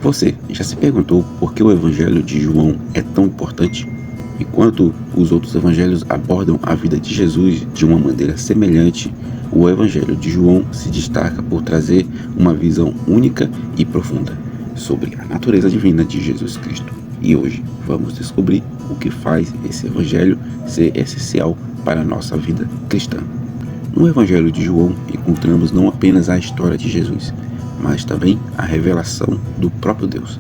Você já se perguntou por que o Evangelho de João é tão importante? Enquanto os outros evangelhos abordam a vida de Jesus de uma maneira semelhante, o Evangelho de João se destaca por trazer uma visão única e profunda sobre a natureza divina de Jesus Cristo. E hoje vamos descobrir o que faz esse Evangelho ser essencial para a nossa vida cristã. No Evangelho de João encontramos não apenas a história de Jesus, mas também a revelação do próprio Deus.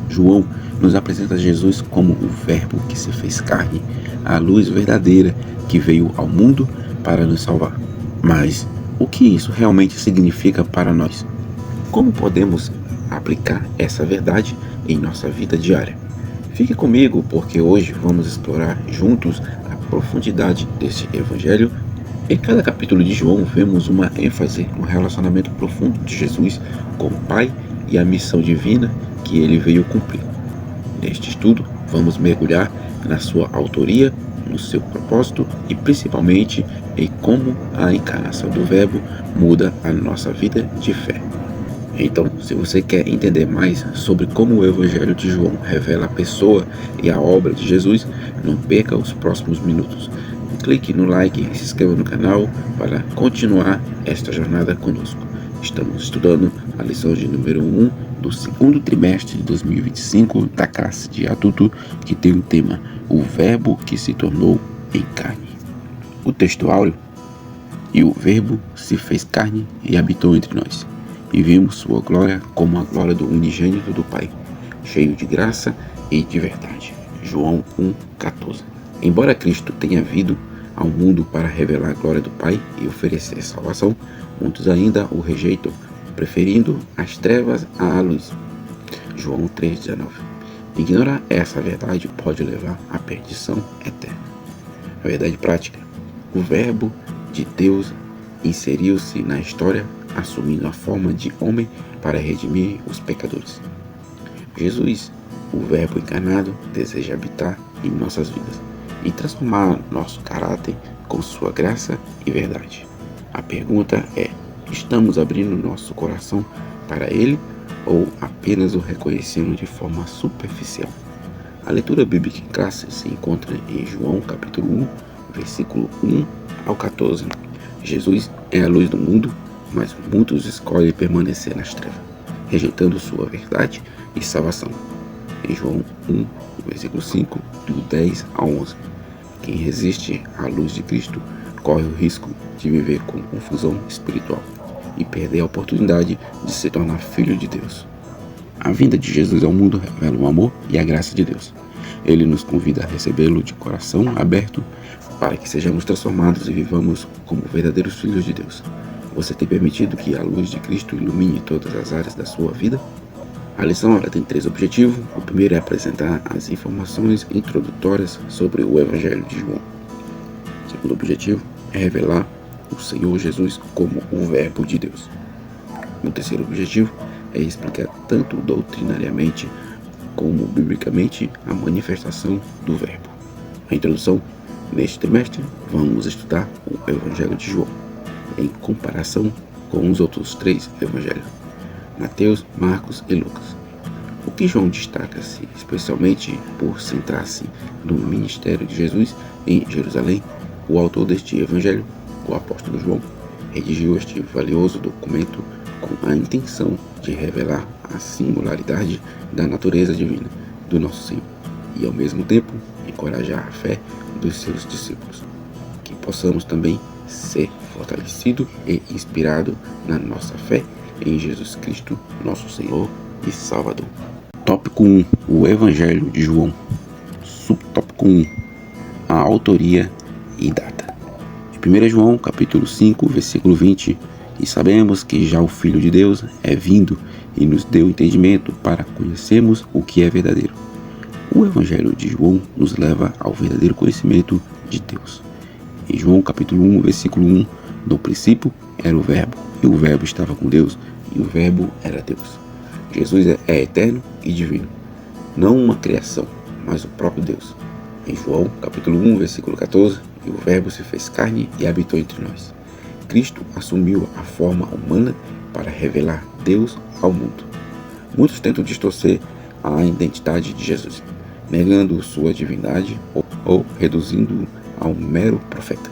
João nos apresenta Jesus como o Verbo que se fez carne, a luz verdadeira que veio ao mundo para nos salvar. Mas o que isso realmente significa para nós? Como podemos aplicar essa verdade em nossa vida diária? Fique comigo, porque hoje vamos explorar juntos a profundidade deste Evangelho. Em cada capítulo de João vemos uma ênfase no relacionamento profundo de Jesus com o Pai e a missão divina que ele veio cumprir. Neste estudo, vamos mergulhar na sua autoria, no seu propósito e principalmente em como a encarnação do Verbo muda a nossa vida de fé. Então, se você quer entender mais sobre como o Evangelho de João revela a pessoa e a obra de Jesus, não perca os próximos minutos. Clique no like e se inscreva no canal para continuar esta jornada conosco. Estamos estudando a lição de número 1 do segundo trimestre de 2025 da classe de adulto, que tem o tema O Verbo que se tornou em carne. O texto áureo: e o Verbo se fez carne e habitou entre nós, e vimos sua glória como a glória do unigênito do Pai, cheio de graça e de verdade. João 1,14. Embora Cristo tenha vindo ao mundo para revelar a glória do Pai e oferecer salvação, muitos ainda o rejeitam, preferindo as trevas à luz. João 3,19. Ignorar essa verdade pode levar à perdição eterna. A verdade prática: o Verbo de Deus inseriu-se na história, assumindo a forma de homem para redimir os pecadores. Jesus, o Verbo encarnado, deseja habitar em nossas vidas e transformar nosso caráter com sua graça e verdade. A pergunta é: estamos abrindo nosso coração para Ele ou apenas o reconhecemos de forma superficial? A leitura bíblica em classe se encontra em João capítulo 1, versículo 1 ao 14. Jesus é a luz do mundo, mas muitos escolhem permanecer nas trevas, rejeitando sua verdade e salvação. Em João 1, versículo 5, do 10 ao 11. Quem resiste à luz de Cristo corre o risco de viver com confusão espiritual e perder a oportunidade de se tornar filho de Deus. A vinda de Jesus ao mundo revela o amor e a graça de Deus. Ele nos convida a recebê-lo de coração aberto para que sejamos transformados e vivamos como verdadeiros filhos de Deus. Você tem permitido que a luz de Cristo ilumine todas as áreas da sua vida? A lição tem 3 objetivos. O primeiro é apresentar as informações introdutórias sobre o Evangelho de João. O segundo objetivo é revelar o Senhor Jesus como o Verbo de Deus. O terceiro objetivo é explicar tanto doutrinariamente como biblicamente a manifestação do Verbo. A introdução: neste trimestre vamos estudar o Evangelho de João em comparação com os outros 3 evangelhos: Mateus, Marcos e Lucas. O que João destaca-se especialmente por centrar-se no ministério de Jesus em Jerusalém. O autor deste evangelho, o apóstolo João, redigiu este valioso documento com a intenção de revelar a singularidade da natureza divina do nosso Senhor e, ao mesmo tempo, encorajar a fé dos seus discípulos. Que possamos também ser fortalecidos e inspirados na nossa fé em Jesus Cristo, nosso Senhor e Salvador. Tópico 1. O Evangelho de João. Subtópico 1. A autoria e data. Em 1 João capítulo 5, versículo 20. E sabemos que já o Filho de Deus é vindo e nos deu entendimento para conhecermos o que é verdadeiro. O Evangelho de João nos leva ao verdadeiro conhecimento de Deus. Em João capítulo 1, versículo 1, no princípio era o Verbo, e o Verbo estava com Deus, e o Verbo era Deus. Jesus é eterno e divino, não uma criação, mas o próprio Deus. Em João capítulo 1, versículo 14, e o Verbo se fez carne e habitou entre nós. Cristo assumiu a forma humana para revelar Deus ao mundo. Muitos tentam distorcer a identidade de Jesus, negando sua divindade ou reduzindo-o a um mero profeta.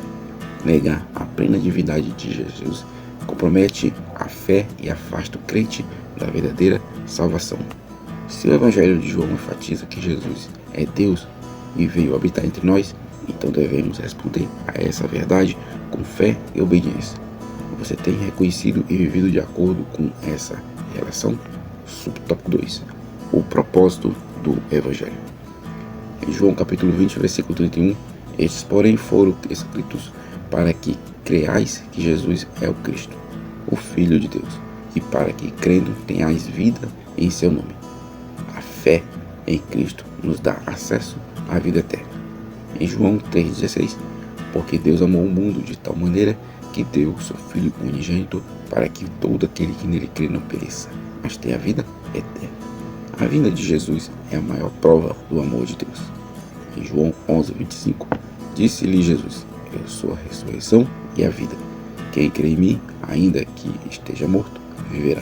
Negar a plena divindade de Jesus compromete a fé e afasta o crente da verdadeira salvação. Se o Evangelho de João enfatiza que Jesus é Deus e veio habitar entre nós, então devemos responder a essa verdade com fé e obediência. Você tem reconhecido e vivido de acordo com essa relação? Subtópico 2. O propósito do Evangelho. Em João capítulo 20, versículo 31, estes porém foram escritos para que creais que Jesus é o Cristo, o Filho de Deus, e para que, crendo, tenhais vida em seu nome. A fé em Cristo nos dá acesso à vida eterna. Em João 3,16, porque Deus amou o mundo de tal maneira que deu o seu Filho unigênito para que todo aquele que nele crê não pereça, mas tenha vida eterna. A vinda de Jesus é a maior prova do amor de Deus. Em João 11,25, disse-lhe Jesus: eu sou a ressurreição e a vida. Quem crê em mim, ainda que esteja morto, viverá.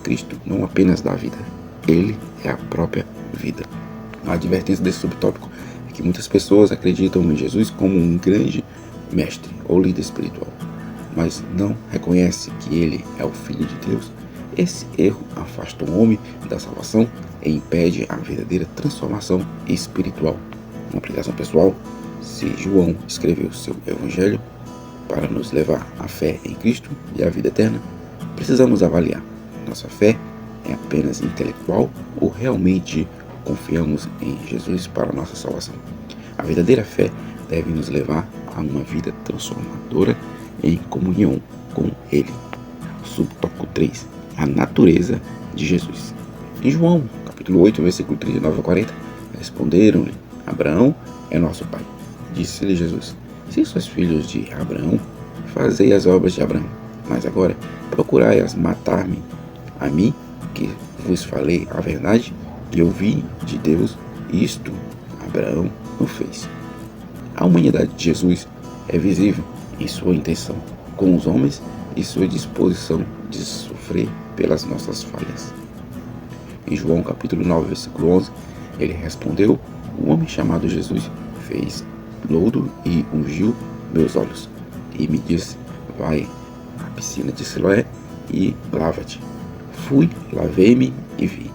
Cristo não apenas dá vida, ele é a própria vida. A advertência desse subtópico é que muitas pessoas acreditam em Jesus como um grande mestre ou líder espiritual, mas não reconhecem que ele é o Filho de Deus. Esse erro afasta o homem da salvação e impede a verdadeira transformação espiritual. Uma aplicação pessoal: se João escreveu seu Evangelho para nos levar à fé em Cristo e à vida eterna, precisamos avaliar: nossa fé é apenas intelectual ou realmente confiamos em Jesus para nossa salvação? A verdadeira fé deve nos levar a uma vida transformadora em comunhão com Ele. Subtópico 3. A natureza de Jesus. Em João, capítulo 8, versículo 39 a 40, responderam-lhe: Abraão é nosso pai. Disse-lhe Jesus: se sois filhos de Abraão, fazei as obras de Abraão. Mas agora procurai matar-me, a mim, que vos falei a verdade, e ouvi de Deus, isto Abraão não fez. A humanidade de Jesus é visível em sua intenção com os homens e sua disposição de sofrer pelas nossas falhas. Em João capítulo 9, versículo 11, ele respondeu: um homem chamado Jesus fez lodo e ungiu meus olhos, e me disse: vai à piscina de Siloé e lava-te. Fui, lavei-me e vi.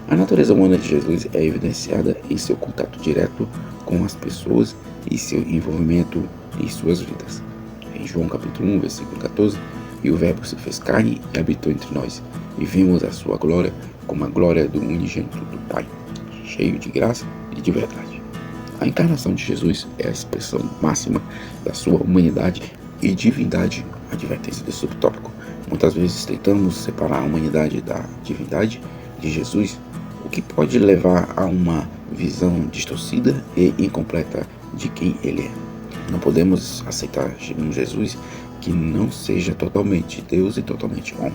A natureza humana de Jesus é evidenciada em seu contato direto com as pessoas e seu envolvimento em suas vidas. Em João capítulo 1, versículo 14, e o Verbo se fez carne e habitou entre nós, e vimos a sua glória como a glória do unigênito do Pai, cheio de graça e de verdade. A encarnação de Jesus é a expressão máxima da sua humanidade e divindade. A advertência desse subtópico: muitas vezes tentamos separar a humanidade da divindade de Jesus, o que pode levar a uma visão distorcida e incompleta de quem ele é. Não podemos aceitar um Jesus que não seja totalmente Deus e totalmente homem,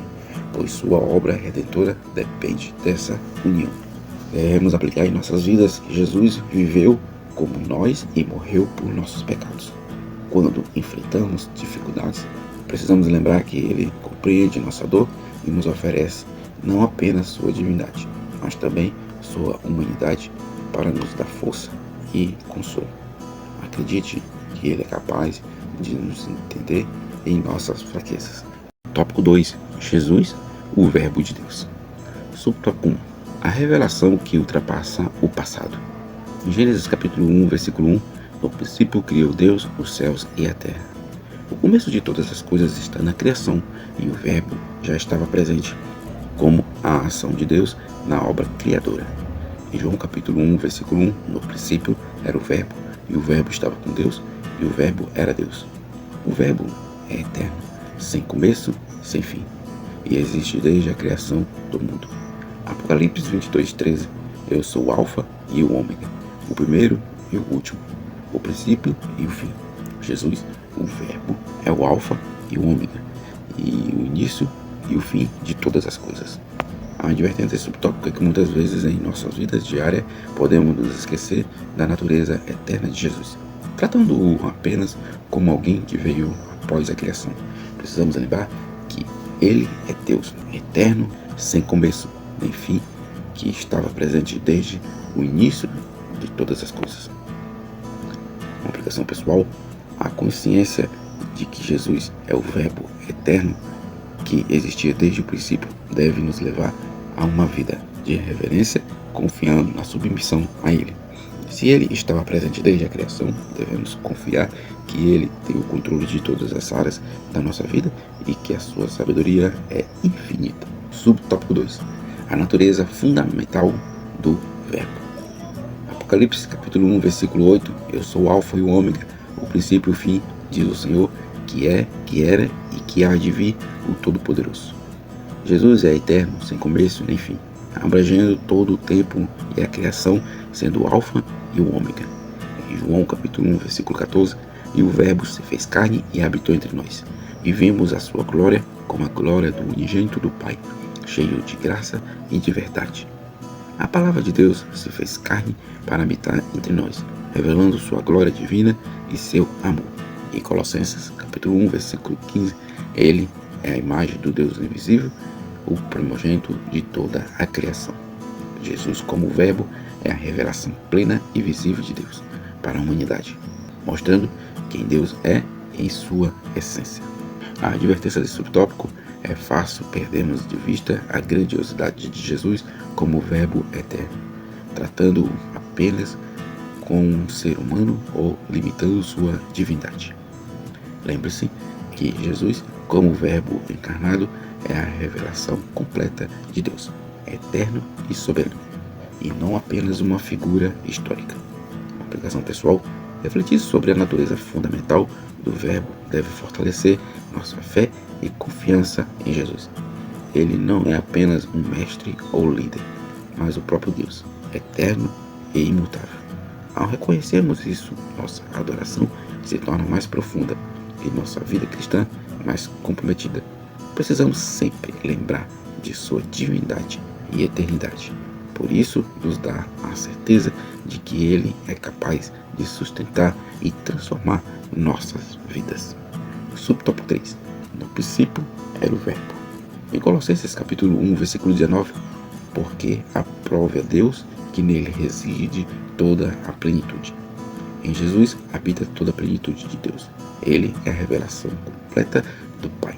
pois sua obra redentora depende dessa união. Devemos aplicar em nossas vidas que Jesus viveu como nós e morreu por nossos pecados. Quando enfrentamos dificuldades, precisamos lembrar que ele compreende nossa dor e nos oferece não apenas sua divindade, mas também sua humanidade para nos dar força e consolo. Acredite que ele é capaz de nos entender em nossas fraquezas. Tópico 2. Jesus, o Verbo de Deus. Subtópico 1. A revelação que ultrapassa o passado. Em Gênesis capítulo 1, versículo 1, no princípio criou Deus os céus e a terra. O começo de todas as coisas está na criação, e o Verbo já estava presente, como a ação de Deus na obra criadora. Em João capítulo 1, versículo 1, no princípio era o Verbo, e o Verbo estava com Deus, e o Verbo era Deus. O Verbo é eterno, sem começo, sem fim, e existe desde a criação do mundo. Apocalipse 22:13. Eu sou o Alfa e o Ômega, o primeiro e o último, o princípio e o fim. Jesus, o Verbo, é o Alfa e o Ômega, e o início e o fim de todas as coisas. A advertência subtópica é que muitas vezes em nossas vidas diárias podemos nos esquecer da natureza eterna de Jesus, tratando-o apenas como alguém que veio após a criação. Precisamos lembrar que ele é Deus eterno, sem começo nem fim, que estava presente desde o início de todas as coisas. Uma aplicação pessoal: a consciência de que Jesus é o Verbo eterno que existia desde o princípio deve nos levar a uma vida de reverência, confiando na submissão a Ele. Se Ele estava presente desde a criação, devemos confiar que Ele tem o controle de todas as áreas da nossa vida e que a sua sabedoria é infinita. Subtópico 2. A natureza fundamental do Verbo. Apocalipse capítulo 1, versículo 8. Eu sou o Alfa e o Ômega, o princípio e o fim, diz o Senhor, que é, que era e que há de vir, o Todo-Poderoso. Jesus é eterno, sem começo nem fim, abrangendo todo o tempo e a criação, sendo o Alfa e o Ômega. Em João capítulo 1, versículo 14, e o Verbo se fez carne e habitou entre nós, e vimos a sua glória como a glória do unigênito do Pai, cheio de graça e de verdade. A palavra de Deus se fez carne para habitar entre nós, revelando sua glória divina e seu amor. Em Colossenses capítulo 1, versículo 15, ele é a imagem do Deus invisível, o primogênito de toda a criação. Jesus, como Verbo, é a revelação plena e visível de Deus para a humanidade, mostrando quem Deus é em sua essência. A advertência desse subtópico: é fácil perdermos de vista a grandiosidade de Jesus como Verbo eterno, tratando-o apenas como um ser humano ou limitando sua divindade. Lembre-se que Jesus, como Verbo encarnado, é a revelação completa de Deus, eterno e soberano, e não apenas uma figura histórica. Uma aplicação pessoal: refletir sobre a natureza fundamental do Verbo deve fortalecer nossa fé e confiança em Jesus. Ele não é apenas um mestre ou líder, mas o próprio Deus, eterno e imutável. Ao reconhecermos isso, nossa adoração se torna mais profunda e nossa vida cristã mais comprometida. Precisamos sempre lembrar de sua divindade e eternidade. Por isso, nos dá a certeza de que Ele é capaz de sustentar e transformar nossas vidas. Subtópico 3. No princípio era o Verbo. Em Colossenses capítulo 1, versículo 19, porque aprove a Deus que nele reside toda a plenitude. Em Jesus habita toda a plenitude de Deus. Ele é a revelação completa do Pai.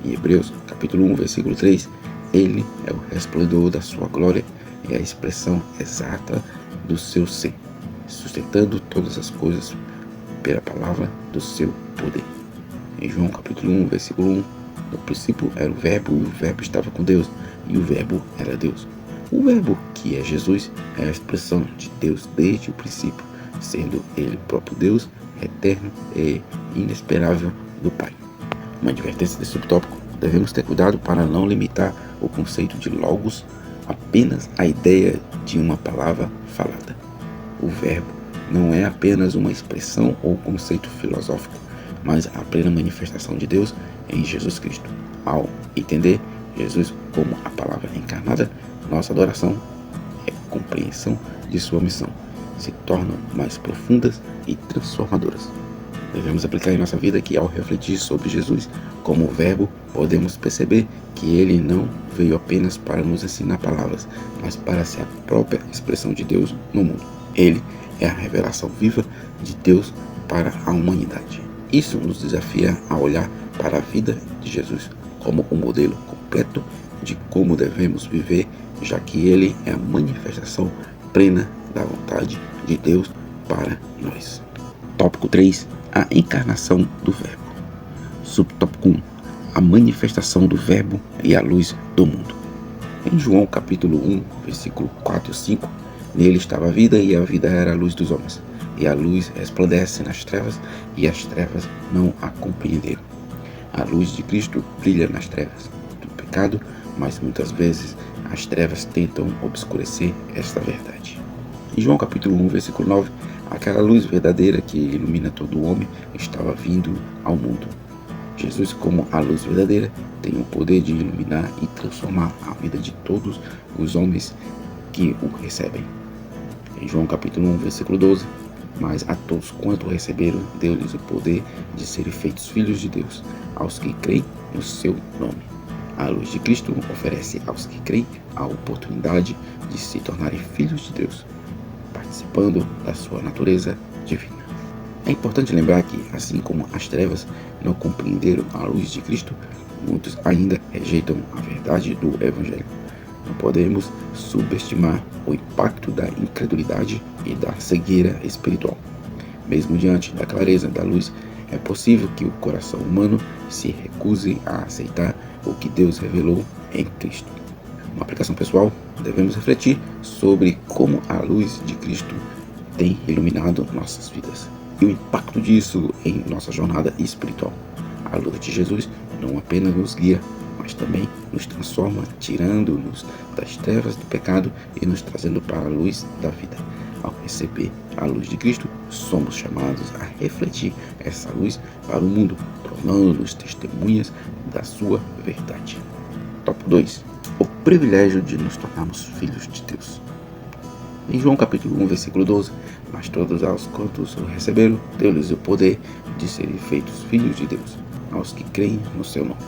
Em Hebreus capítulo 1, versículo 3, ele é o resplendor da sua glória e a expressão exata do seu ser, sustentando todas as coisas pela palavra do seu poder. Em João capítulo 1, versículo 1, no princípio era o Verbo, e o Verbo estava com Deus, e o Verbo era Deus. O Verbo, que é Jesus, é a expressão de Deus desde o princípio, sendo ele próprio Deus, eterno e inesperável do Pai. Uma advertência desse subtópico: devemos ter cuidado para não limitar o conceito de logos apenas à ideia de uma palavra falada. O Verbo não é apenas uma expressão ou conceito filosófico, mas a plena manifestação de Deus em Jesus Cristo. Ao entender Jesus como a palavra encarnada, nossa adoração e compreensão de sua missão se tornam mais profundas e transformadoras. Devemos aplicar em nossa vida que, ao refletir sobre Jesus como Verbo, podemos perceber que ele não veio apenas para nos ensinar palavras, mas para ser a própria expressão de Deus no mundo. Ele é a revelação viva de Deus para a humanidade. Isso nos desafia a olhar para a vida de Jesus como um modelo completo de como devemos viver, já que ele é a manifestação plena da vontade de Deus para nós. Tópico 3. A encarnação do Verbo. Subtópico 1. A manifestação do Verbo e a luz do mundo. Em João capítulo 1, versículo 4 e 5, nele estava a vida, e a vida era a luz dos homens. E a luz resplandece nas trevas, e as trevas não a compreenderam. A luz de Cristo brilha nas trevas do pecado, mas muitas vezes as trevas tentam obscurecer esta verdade. Em João capítulo 1, versículo 9, aquela luz verdadeira que ilumina todo o homem estava vindo ao mundo. Jesus, como a luz verdadeira, tem o poder de iluminar e transformar a vida de todos os homens que o recebem. Em João capítulo 1, versículo 12, mas a todos quanto receberam, deu-lhes o poder de serem feitos filhos de Deus, aos que creem no seu nome. A luz de Cristo oferece aos que creem a oportunidade de se tornarem filhos de Deus, participando da sua natureza divina. É importante lembrar que, assim como as trevas não compreenderam a luz de Cristo, muitos ainda rejeitam a verdade do Evangelho. Não podemos subestimar o impacto da incredulidade e da cegueira espiritual. Mesmo diante da clareza da luz, é possível que o coração humano se recuse a aceitar o que Deus revelou em Cristo. Uma aplicação pessoal, devemos refletir sobre como a luz de Cristo tem iluminado nossas vidas e o impacto disso em nossa jornada espiritual. A luz de Jesus não apenas nos guia, mas também nos transforma, tirando-nos das trevas do pecado e nos trazendo para a luz da vida. Ao receber a luz de Cristo, somos chamados a refletir essa luz para o mundo, tornando-nos testemunhas da sua verdade. Tópico 2. O privilégio de nos tornarmos filhos de Deus. Em João capítulo 1, versículo 12, mas todos aos quantos o receberam, deu-lhes o poder de serem feitos filhos de Deus, aos que creem no seu nome.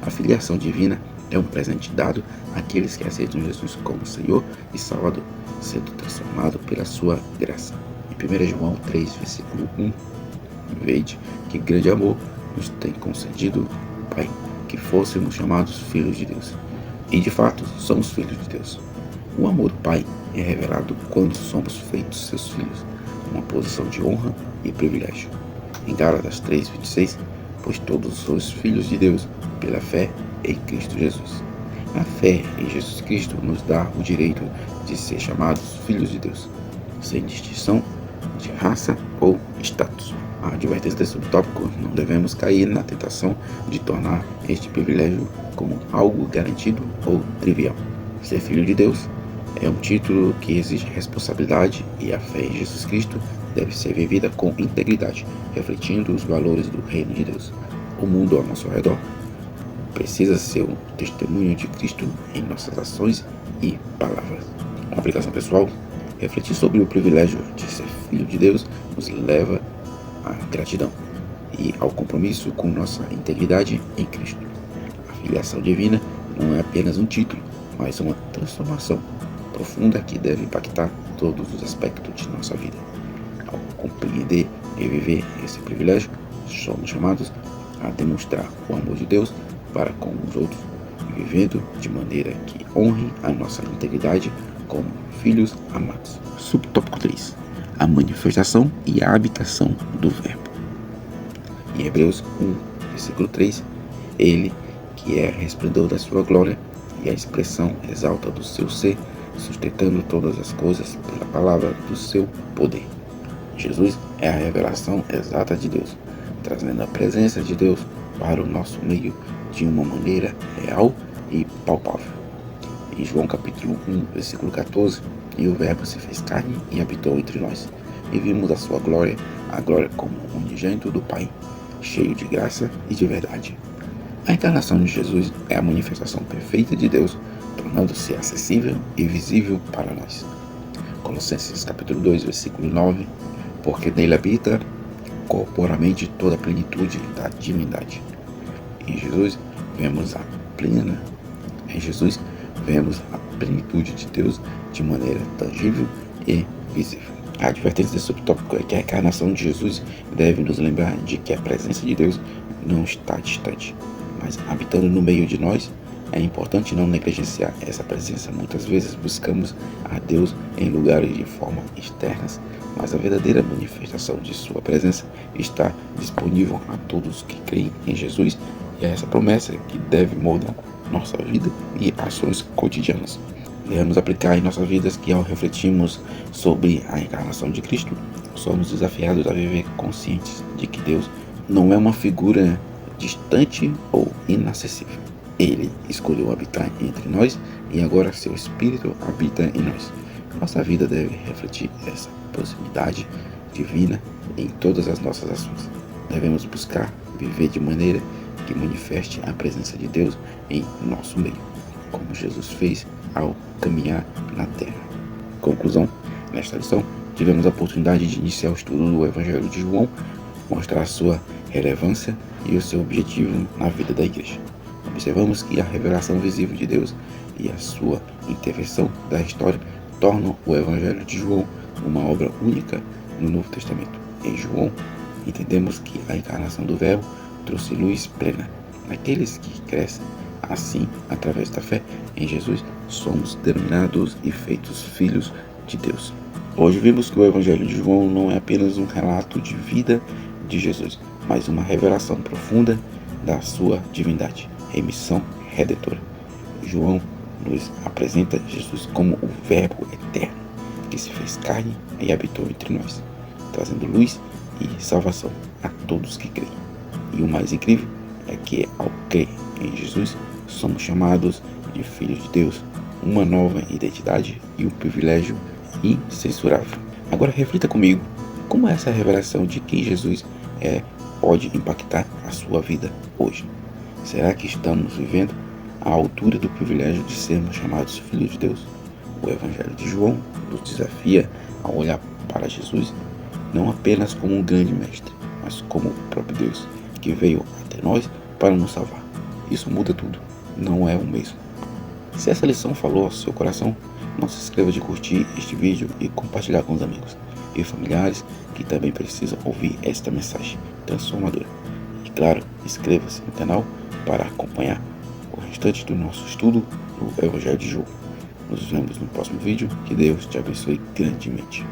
A filiação divina é um presente dado àqueles que aceitam Jesus como Senhor e Salvador, sendo transformado pela sua graça. Em 1 João 3, versículo 1, vede que grande amor nos tem concedido o Pai, que fôssemos chamados filhos de Deus. E de fato, somos filhos de Deus. O amor do Pai é revelado quando somos feitos seus filhos, uma posição de honra e privilégio. Em Gálatas 3:26, pois todos sois filhos de Deus pela fé em Cristo Jesus. A fé em Jesus Cristo nos dá o direito de ser chamados filhos de Deus, sem distinção de raça ou status. A advertência desse subtópico: não devemos cair na tentação de tornar este privilégio como algo garantido ou trivial. Ser filho de Deus é um título que exige responsabilidade, e a fé em Jesus Cristo deve ser vivida com integridade, refletindo os valores do reino de Deus. O mundo ao nosso redor precisa ser um testemunho de Cristo em nossas ações e palavras. Uma aplicação pessoal: refletir sobre o privilégio de ser filho de Deus nos leva à gratidão e ao compromisso com nossa integridade em Cristo. A filiação divina não é apenas um título, mas uma transformação profunda que deve impactar todos os aspectos de nossa vida. Ao compreender e viver esse privilégio, somos chamados a demonstrar o amor de Deus para com os outros, vivendo de maneira que honre a nossa integridade como filhos amados. Subtópico 3. A manifestação e a habitação do Verbo. Em Hebreus 1, versículo 3, ele, que é resplendor da sua glória e a expressão exalta do seu ser, sustentando todas as coisas pela palavra do seu poder. Jesus é a revelação exata de Deus, trazendo a presença de Deus para o nosso meio de uma maneira real e palpável. Em João capítulo 1, versículo 14, e o Verbo se fez carne e habitou entre nós, e vimos a sua glória, a glória como unigênito do Pai, cheio de graça e de verdade. A encarnação de Jesus é a manifestação perfeita de Deus, tornando-se acessível e visível para nós. Colossenses capítulo 2, versículo 9, porque nele habita corporalmente toda a plenitude da divindade. Em Jesus vemos a plenitude de Deus de maneira tangível e visível. A advertência desse subtópico é que a encarnação de Jesus deve nos lembrar de que a presença de Deus não está distante, mas habitando no meio de nós. É importante não negligenciar essa presença. Muitas vezes buscamos a Deus em lugares de forma externas, mas a verdadeira manifestação de sua presença está disponível a todos que creem em Jesus, e é essa promessa que deve moldar nossa vida e ações cotidianas. Devemos aplicar em nossas vidas que, ao refletirmos sobre a encarnação de Cristo, somos desafiados a viver conscientes de que Deus não é uma figura distante ou inacessível. Ele escolheu habitar entre nós e agora seu Espírito habita em nós. Nossa vida deve refletir essa proximidade divina em todas as nossas ações. Devemos buscar viver de maneira que manifeste a presença de Deus em nosso meio, como Jesus fez ao caminhar na terra. Conclusão: nesta lição, tivemos a oportunidade de iniciar o estudo do Evangelho de João, mostrar a sua relevância e o seu objetivo na vida da igreja. Observamos que a revelação visível de Deus e a sua intervenção da história tornam o Evangelho de João uma obra única no Novo Testamento. Em João, entendemos que a encarnação do Verbo trouxe luz plena naqueles que crescem. Assim, através da fé em Jesus, somos denominados e feitos filhos de Deus. Hoje vimos que o Evangelho de João não é apenas um relato de vida de Jesus, mas uma revelação profunda da sua divindade em missão redentora. João nos apresenta Jesus como o Verbo eterno, que se fez carne e habitou entre nós, trazendo luz e salvação a todos que creem. E o mais incrível é que, ao crer em Jesus, somos chamados de filhos de Deus, uma nova identidade e um privilégio incensurável. Agora reflita comigo, como essa revelação de quem Jesus pode impactar a sua vida hoje. Será que estamos vivendo à altura do privilégio de sermos chamados filhos de Deus? O Evangelho de João nos desafia a olhar para Jesus não apenas como um grande mestre, mas como o próprio Deus, que veio até nós para nos salvar. Isso muda tudo, não é o mesmo. Se essa lição falou ao seu coração, não se esqueça de curtir este vídeo e compartilhar com os amigos e familiares que também precisam ouvir esta mensagem transformadora. E claro, inscreva-se no canal para acompanhar o restante do nosso estudo do Evangelho de João. Nos vemos no próximo vídeo. Que Deus te abençoe grandemente.